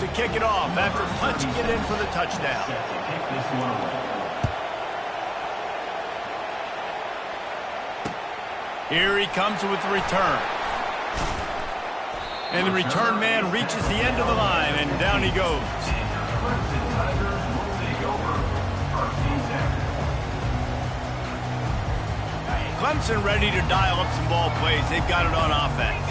to kick it off after punching it in for the touchdown. Here he comes with the return. And the return man reaches the end of the line, and down he goes. Clemson ready to dial up some ball plays. They've got it on offense.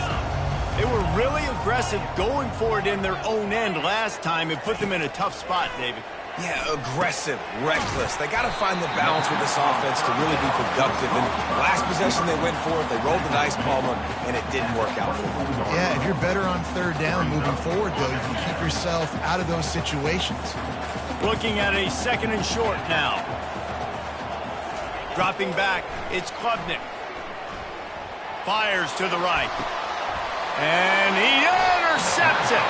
They were really aggressive going for it in their own end last time. It put them in a tough spot, David. Yeah, aggressive, reckless. They got to find the balance with this offense to really be productive. And last possession they went for it, they rolled the dice, Palmer, and it didn't work out for them. Yeah, if you're better on third down moving forward, though, you can keep yourself out of those situations. Looking at a second and short now. Dropping back, it's Klubnik. Fires to the right. And he intercepts it.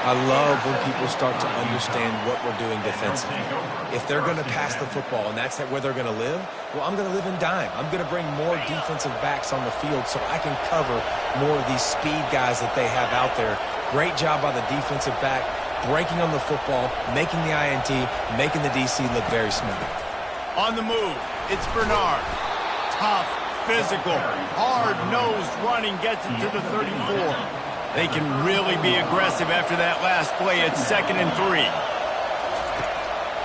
I love when people start to understand what we're doing defensively. If they're going to pass the football and that's where they're going to live, well, I'm going to live in dime. I'm going to bring more defensive backs on the field so I can cover more of these speed guys that they have out there. Great job by the defensive back, breaking on the football, making the INT, making the DC look very smooth. On the move, it's Bernard. Tough, physical, hard-nosed running gets it to the 34. They can really be aggressive after that last play. It's 2nd and 3.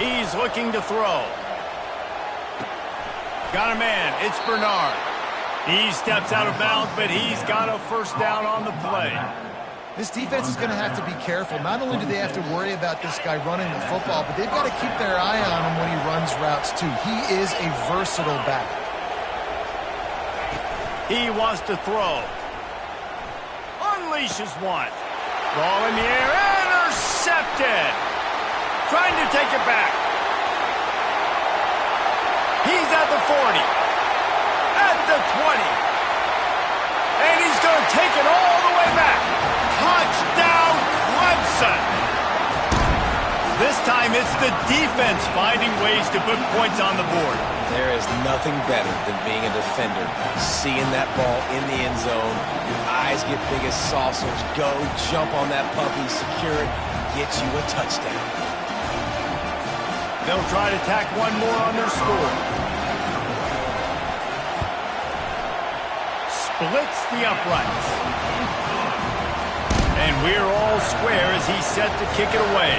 He's looking to throw. Got a man. It's Bernard. He steps out of bounds, but he's got a first down on the play. This defense is going to have to be careful. Not only do they have to worry about this guy running the football, but they've got to keep their eye on him when he runs routes, too. He is a versatile back. He wants to throw. Unleashes one. Ball in the air. Intercepted. Trying to take it back. He's at the 40. At the 20. And he's going to take it all the way back. Touchdown, Clemson. This time it's the defense finding ways to put points on the board. There is nothing better than being a defender, seeing that ball in the end zone, your eyes get big as saucers, go, jump on that puppy, secure it, get you a touchdown. They'll try to tack one more on their score. Splits the uprights. And we're all square as he's set to kick it away.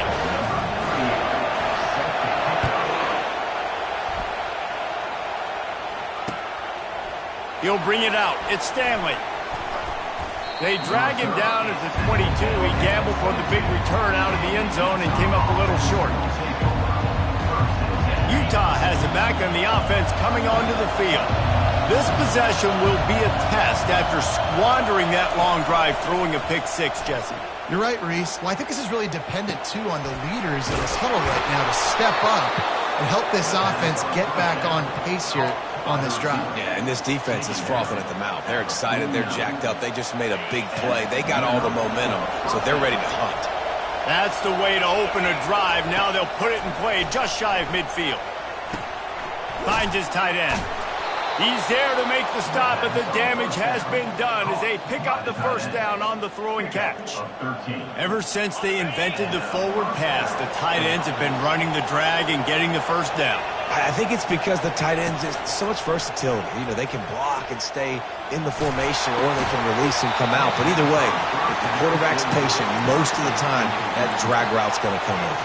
He'll bring it out. It's Stanley. They drag him down at the 22. He gambled for the big return out of the end zone and came up a little short. Utah has it back on the offense coming onto the field. This possession will be a test after squandering that long drive, throwing a pick six, Jesse. You're right, Reese. Well, I think this is really dependent, too, on the leaders in this huddle right now to step up and help this offense get back on pace here on this drive. Yeah, and this defense is frothing at the mouth. They're excited. They're jacked up. They just made a big play. They got all the momentum, so they're ready to hunt. That's the way to open a drive. Now they'll put it in play just shy of midfield. Finds his tight end. He's there to make the stop, but the damage has been done as they pick up the first down on the throw and catch. Ever since they invented the forward pass, the tight ends have been running the drag and getting the first down. I think it's because the tight ends is so much versatility. You know, they can block and stay in the formation, or they can release and come out. But either way, if the quarterback's patient, most of the time, that drag route's going to come in.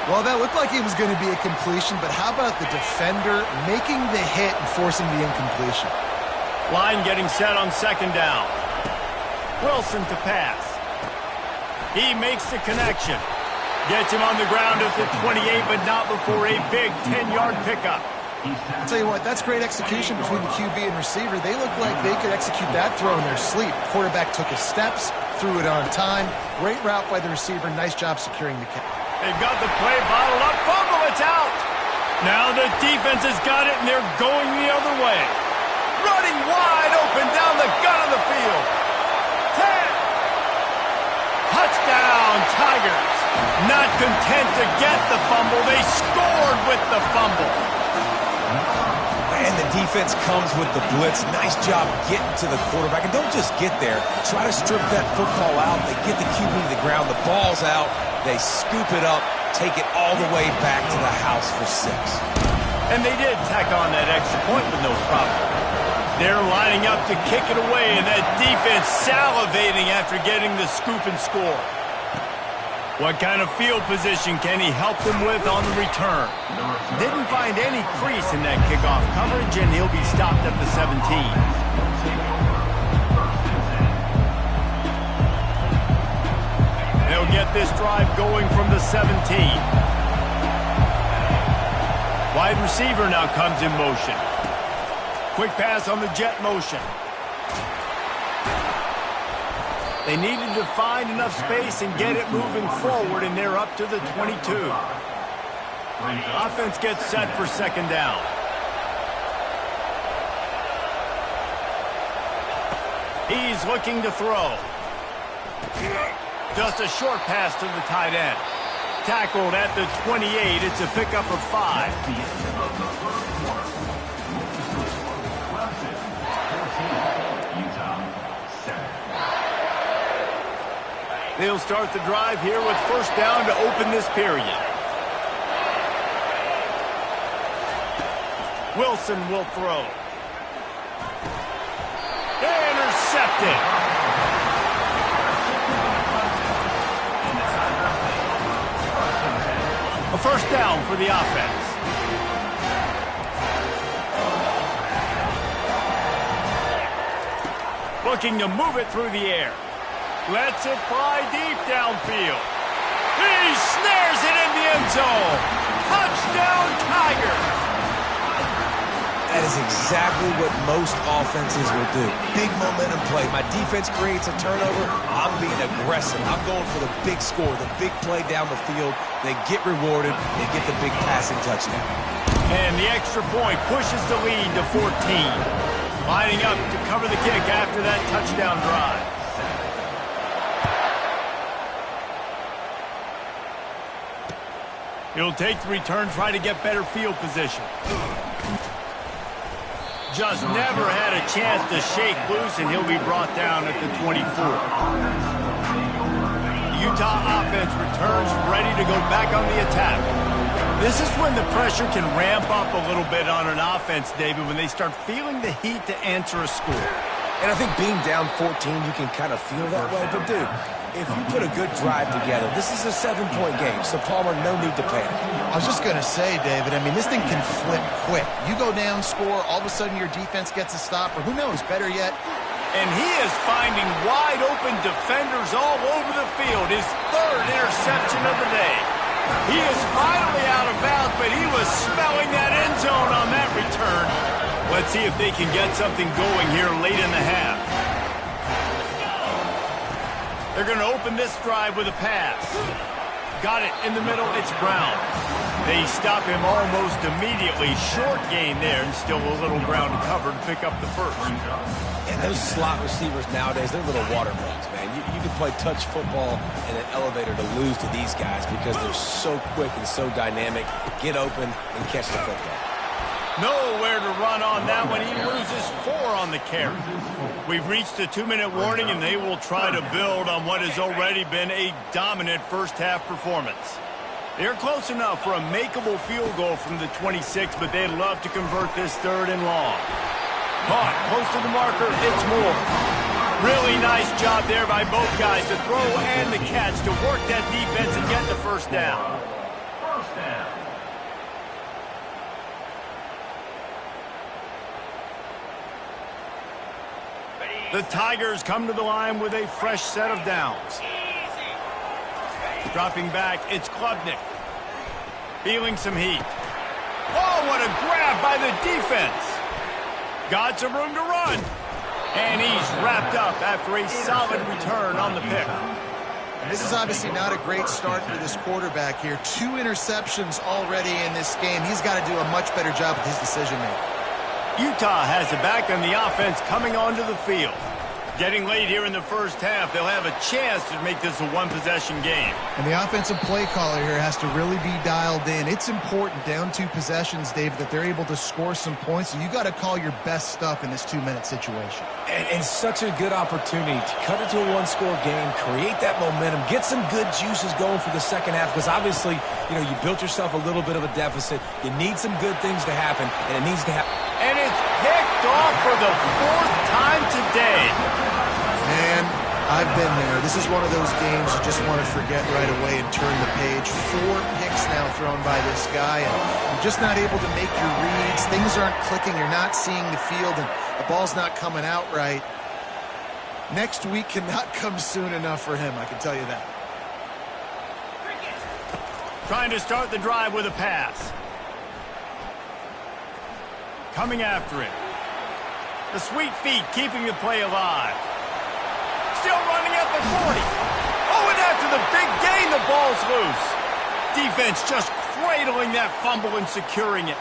Well, that looked like it was going to be a completion, but how about the defender making the hit and forcing the incompletion? Line getting set on second down. Wilson to pass. He makes the connection. Gets him on the ground at the 28, but not before a big 10-yard pickup. I'll tell you what, that's great execution between the QB and receiver. They look like they could execute that throw in their sleep. Quarterback took his steps, threw it on time. Great route by the receiver. Nice job securing the catch. They've got the play bottled up. Fumble, it's out. Now the defense has got it, and they're going the other way. Running wide open down the gut of the field. 10. Touchdown, Tigers. Not content to get the fumble, they scored with the fumble. And the defense comes with the blitz. Nice job getting to the quarterback. And don't just get there. Try to strip that football out. They get the QB to the ground. The ball's out. They scoop it up, take it all the way back to the house for 6. And they did tack on that extra point with no problem. They're lining up to kick it away, and that defense salivating after getting the scoop and score. What kind of field position can he help them with on the return? Didn't find any crease in that kickoff coverage, and he'll be stopped at the 17. They'll get this drive going from the 17. Wide receiver now comes in motion. Quick pass on the jet motion. They needed to find enough space and get it moving forward, and they're up to the 22. Offense gets set for second down. He's looking to throw. Just a short pass to the tight end. Tackled at the 28. It's a pickup of 5. They'll start the drive here with first down to open this period. Wilson will throw. Intercepted. A first down for the offense. Looking to move it through the air. Lets it fly deep downfield. He snares it in the end zone. Touchdown, Tigers. That is exactly what most offenses will do. Big momentum play. My defense creates a turnover. I'm being aggressive. I'm going for the big score, the big play down the field. They get rewarded. They get the big passing touchdown. And the extra point pushes the lead to 14. Lining up to cover the kick after that touchdown drive. He'll take the return, try to get better field position. Just never had a chance to shake loose, and he'll be brought down at the 24. The Utah offense returns ready to go back on the attack. This is when the pressure can ramp up a little bit on an offense, David, when they start feeling the heat to answer a score. And I think being down 14, you can kind of feel that way. But, dude, if you put a good drive together, this is a 7-point game, so Palmer, no need to panic. I was just going to say, David, I mean, this thing can flip quick. You go down, score, all of a sudden your defense gets a stop, or who knows, better yet. And he is finding wide-open defenders all over the field. His 3rd interception of the day. He is finally out of bounds, but he was smelling that end zone on that return. Let's see if they can get something going here late in the half. They're going to open this drive with a pass. Got it in the middle. It's Brown. They stop him almost immediately. Short gain there, and still a little ground to cover to pick up the first. And those slot receivers nowadays, they're little water bugs, man. You can play touch football in an elevator to lose to these guys because they're so quick and so dynamic. Get open and catch the football. Nowhere to run on that one. He loses 4 on the carry. We've reached the 2-minute warning, and they will try to build on what has already been a dominant first-half performance. They're close enough for a makeable field goal from the 26, but they'd love to convert this 3rd and long. Caught close to the marker. It's Moore. Really nice job there by both guys to throw and the catch to work that defense and get the first down. First down. The Tigers come to the line with a fresh set of downs. Dropping back, it's Klubnik. Feeling some heat. Oh, what a grab by the defense. Got some room to run. And he's wrapped up after a solid return on the pick. This is obviously not a great start for this quarterback here. 2 interceptions already in this game. He's got to do a much better job with his decision-making. Utah has it back on the offense coming onto the field. Getting late here in the first half, they'll have a chance to make this a one-possession game. And the offensive play caller here has to really be dialed in. It's important, down 2 possessions, David, that they're able to score some points. So you got to call your best stuff in this 2-minute situation. And such a good opportunity to cut it to a one-score game, create that momentum, get some good juices going for the second half, because obviously, you built yourself a little bit of a deficit. You need some good things to happen, and it needs to happen. And it's picked off for the 4th time today. Man, I've been there. This is one of those games you just want to forget right away and turn the page. 4 picks now thrown by this guy, and you're just not able to make your reads. Things aren't clicking. You're not seeing the field, and the ball's not coming out right. Next week cannot come soon enough for him, I can tell you that. Trying to start the drive with a pass. Coming after it. The sweet feet keeping the play alive. Still running at the 40. Oh, and after the big gain, the ball's loose. Defense just cradling that fumble and securing it.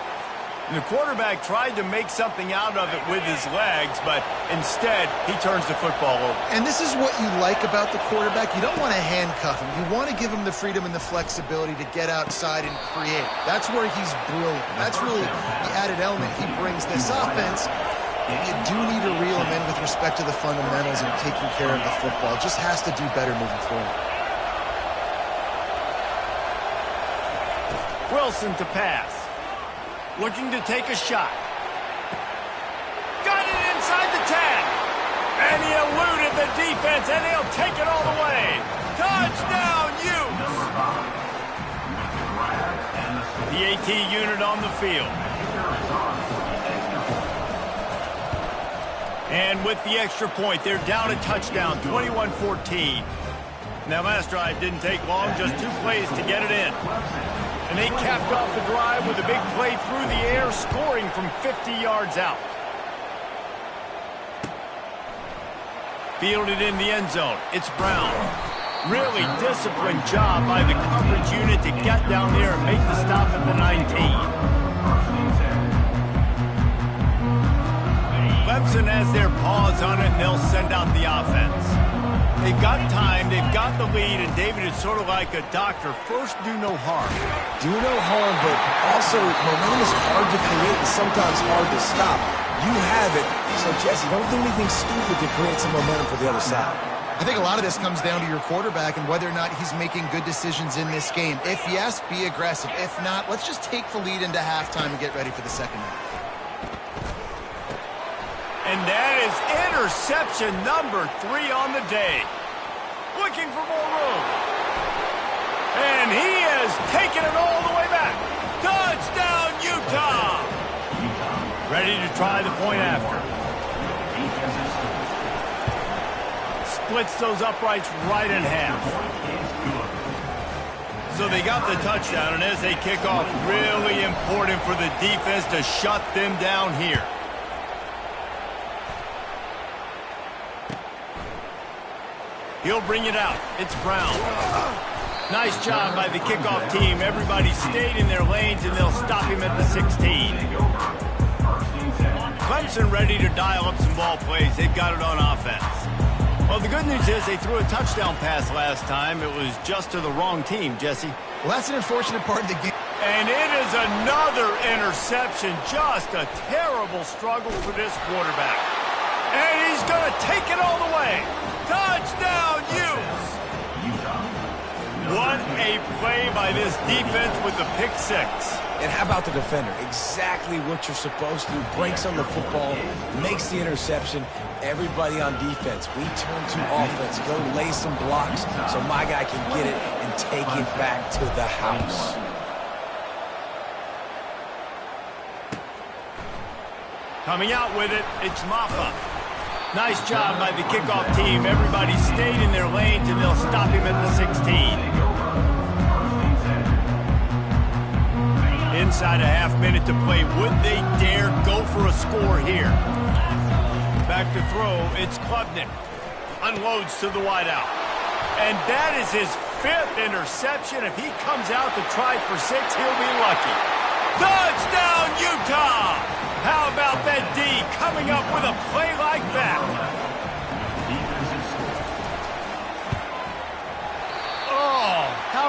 And the quarterback tried to make something out of it with his legs, but instead, he turns the football over. And this is what you like about the quarterback. You don't want to handcuff him. You want to give him the freedom and the flexibility to get outside and create. That's where he's brilliant. That's really the added element he brings this offense. You do need to reel him in with respect to the fundamentals and taking care of the football. Just has to do better moving forward. Wilson to pass. Looking to take a shot. Got it inside the 10. And he eluded the defense, and he'll take it all the way. Touchdown, Utes! The AT unit on the field. And with the extra point, they're down a touchdown, 21-14. That last drive didn't take long, just 2 plays to get it in. And they capped off the drive with a big play through the air, scoring from 50 yards out. Fielded in the end zone. It's Brown. Really disciplined job by the coverage unit to get down there and make the stop at the 19. Clemson has their paws on it, and they'll send out the offense. They've got time, they've got the lead, and David is sort of like a doctor. First, do no harm. Do no harm, but also momentum is hard to create and sometimes hard to stop. You have it, so Jesse, don't do anything stupid to create some momentum for the other side. I think a lot of this comes down to your quarterback and whether or not he's making good decisions in this game. If yes, be aggressive. If not, let's just take the lead into halftime and get ready for the second half. And that is interception number 3 on the day. Looking for more room. And he has taken it all the way back. Touchdown, Utah! Ready to try the point after. Splits those uprights right in half. So they got the touchdown, and as they kick off, really important for the defense to shut them down here. He'll bring it out. It's Brown. Nice job by the kickoff team. Everybody stayed in their lanes, and they'll stop him at the 16. Clemson ready to dial up some ball plays. They've got it on offense. Well, the good news is they threw a touchdown pass last time. It was just to the wrong team, Jesse. Well, that's an unfortunate part of the game. And it is another interception. Just a terrible struggle for this quarterback. And he's going to take it all the way. Touchdown, Utes! What a play by this defense with the pick 6. And how about the defender? Exactly what you're supposed to do. Breaks on the football, makes the interception. Everybody on defense, we turn to offense. Go lay some blocks so my guy can get it and take it back to the house. Coming out with it, it's Maffa. Nice job by the kickoff team. Everybody stayed in their lanes, and they'll stop him at the 16. Inside a half minute to play. Would they dare go for a score here? Back to throw, it's Klubnik. Unloads to the wideout. And that is his 5th interception. If he comes out to try for 6, he'll be lucky. Touchdown, Utah! How about that D coming up with a play like that?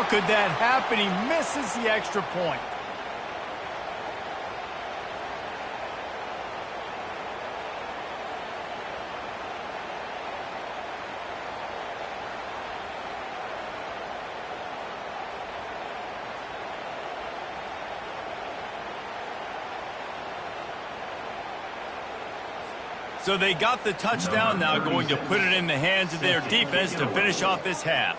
How could that happen? He misses the extra point. So they got the touchdown, now going to put it in the hands of their defense to finish off this half.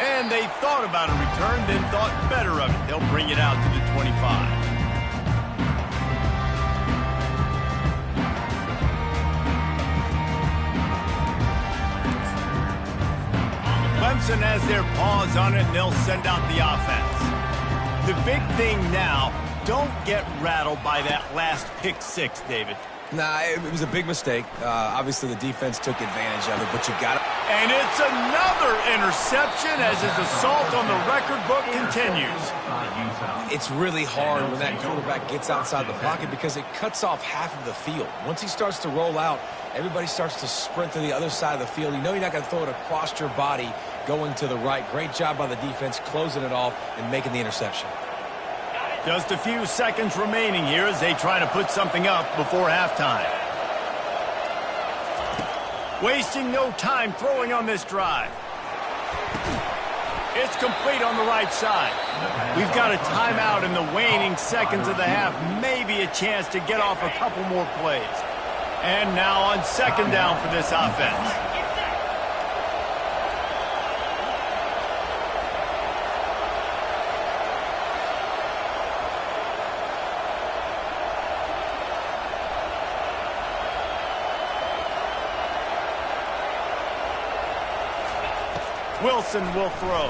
And they thought about a return, then thought better of it. They'll bring it out to the 25. Clemson has their paws on it, and they'll send out the offense. The big thing now, don't get rattled by that last pick six, David. Nah, it was a big mistake. Obviously, the defense took advantage of it, but you got it. And it's another interception as his assault on the record book continues. It's really hard when that quarterback gets outside the pocket because it cuts off half of the field. Once he starts to roll out, everybody starts to sprint to the other side of the field. You know you're not going to throw it across your body going to the right. Great job by the defense closing it off and making the interception. Just a few seconds remaining here as they try to put something up before halftime. Wasting no time throwing on this drive. It's complete on the right side. We've got a timeout in the waning seconds of the half. Maybe a chance to get off a couple more plays. And now on second down for this offense. Wilson will throw.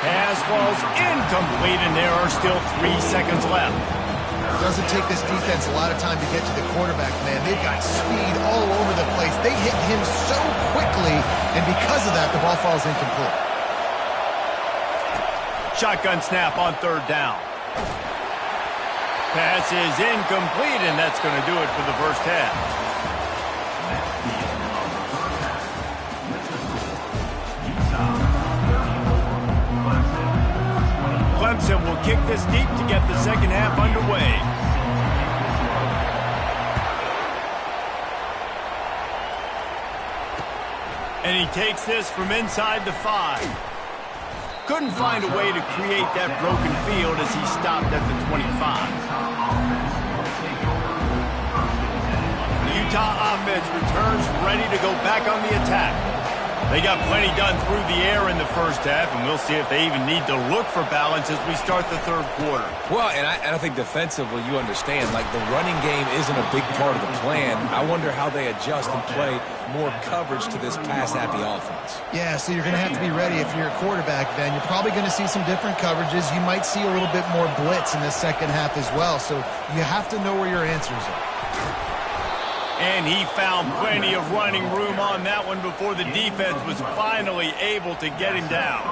Pass falls incomplete, and there are still 3 seconds left. It doesn't take this defense a lot of time to get to the quarterback, man. They've got speed all over the place. They hit him so quickly, and because of that, the ball falls incomplete. Shotgun snap on third down. Pass is incomplete, and that's going to do it for the first half. Clemson will kick this deep to get the second half underway. And he takes this from inside the 5. Couldn't find a way to create that broken field as he stopped at the 25. The Utah offense returns ready to go back on the attack. They got plenty done through the air in the first half, and we'll see if they even need to look for balance as we start the third quarter. Well, and I think defensively, you understand, like the running game isn't a big part of the plan. I wonder how they adjust and play more coverage to this pass-happy offense. Yeah, so you're going to have to be ready if you're a quarterback, Ben. You're probably going to see some different coverages. You might see a little bit more blitz in the second half as well, so you have to know where your answers are. And he found plenty of running room on that one before the defense was finally able to get him down.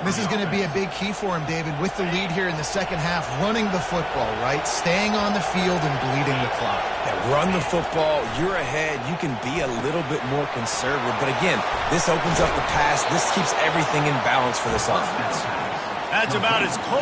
This is going to be a big key for him, David, with the lead here in the second half, running the football, right? Staying on the field and bleeding the clock. Yeah, run the football, you're ahead, you can be a little bit more conservative. But again, this opens up the pass. This keeps everything in balance for this offense. That's about as close